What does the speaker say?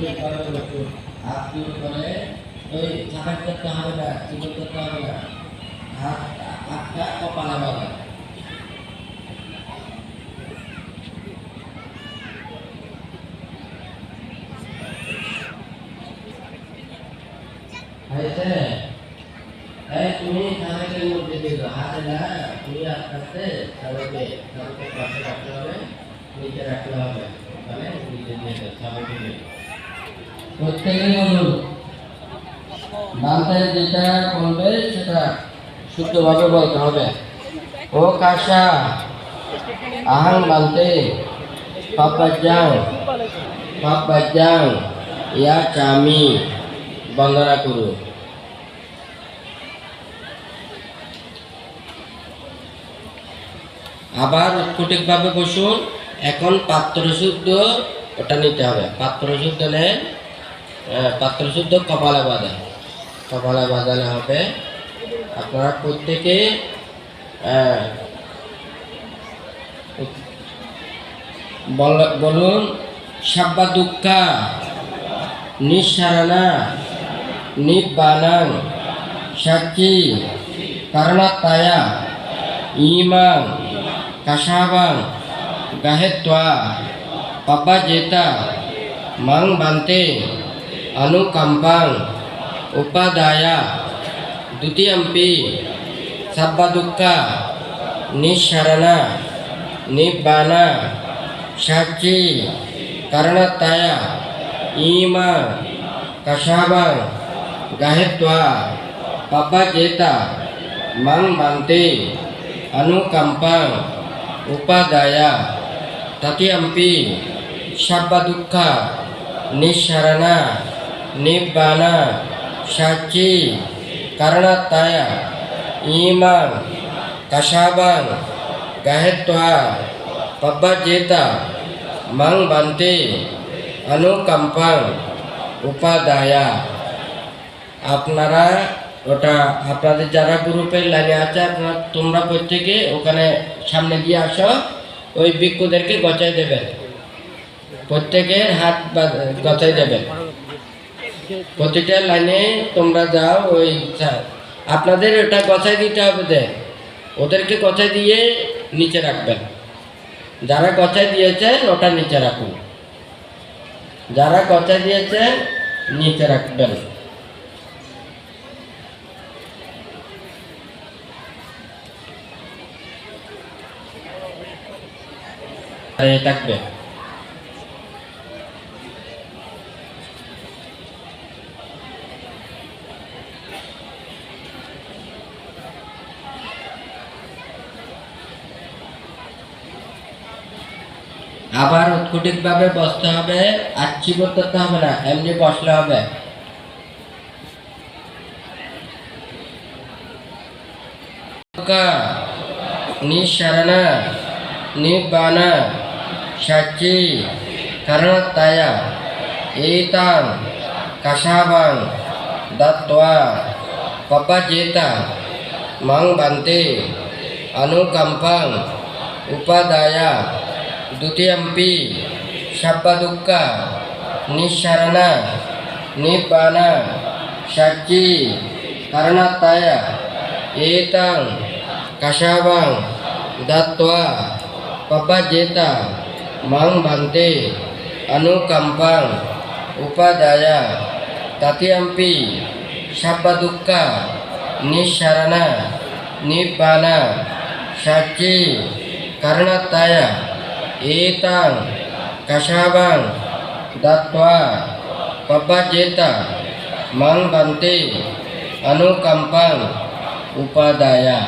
সঠিকভাবে বসুন। হাত জোর করে ওই ঝাঁকাট করতে হবে না, চিকন করতে হবে না। হাতটা কপালে বাঁধা। হয়েছে? তুমি ঝাঁকাটের মধ্যে দিয়ে দাও, হাতে না, তুমি আস্তে আস্তে সবাইকে পাশে রাখতে হবে, নিচে রাখতে হবে, মানে নিচে দিয়ে দাও সবাইকে। প্রত্যেকে বলুন, বাংলায় যেটা বলবে সেটা শুদ্ধভাবে বলতে হবে। ও কাশা আহাং বান্তে পাপাজ্জাং ইয়া চামি বন্দনা করু। আবার সঠিকভাবে বসুন। এখন পাত্র শুদ্ধ ওটা নিতে হবে। পাত্র শুদ্ধ নেন, পাত্র শুদ্ধ কপালে বাঁধানো হবে। আপনারা প্রত্যেকে বলুন, সাব্বা দুঃখা নিঃসারণা নিব্বানাং সাক্ষী কারণাত্মায়া ইমাং কাশাবাং গাহেত্বা পাপাজেতা মাং বান্তে অনুকম্পাং উপাদায়া দ্বিতীয়ম্পি সাব্বা দুঃখা নিঃসারণা নিব্বানা সাক্ষী কারণাত্মায়া ইমাং কাশাবাং গাহেত্বা পাপাজেতা মাং বান্তে অনুকম্পাং উপাদায়া তৃতীয়ম্পি সাব্বা দুঃখা নিঃসারণা নিব্বানা সাক্ষী কারণাত্মায়া ইমাং কাশাবাং গাহেত্বা পাপাজেতা মাং বান্তে অনুকম্পাং উপাদায়া। আপনারা ওটা আপনাদের যারা গ্রুপের লাইনে আছে তোমরা প্রত্যেকে ওখানে সামনে দিয়ে আসো, ওই ভিক্ষুদেরকে গচাই দেবেন, প্রত্যেকের হাত গচাই দেবেন। প্রতিটা লাইনে তোমরা যাও, ওই আপনাদের ওটা গচাই দিতে হবে, ওদেরকে গচাই দিয়ে নিচে রাখবেন। যারা গচাই দিয়েছেন ওটা নিচে রাখুন, যারা গচাই দিয়েছেন নিচে রাখবেন। থাকবে আবার উৎকুটিকভাবে বসতে হবে, আচ্ছি করতে হবে না, এমনি বসলে হবে। নিঃসারণা নিব্বানা সাক্ষী কারণাত্মায়া এতাং কাশাবাং দত্ত্বা পাপাজেতা মাং বান্তে অনুকম্পাং উপাদায়া দ্বিতীয়ম্পি সাব্বা দুঃখা নিঃসারণা নিব্বানা সাক্ষী কারণাত্মায়া এতাং কাশাবাং দত্ত্বা পাপাজেতা মাং বান্তে অনুকম্পাং উপাদায়া তৃতীয়ম্পি সাব্বা দুঃখা নিঃসারণা নিব্বানা সাক্ষী কারণাত্মায়া এতাং কাশাবাং দত্ত্বা পাপাজেতা মাং বান্তে অনুকম্পাং উপাদায়া।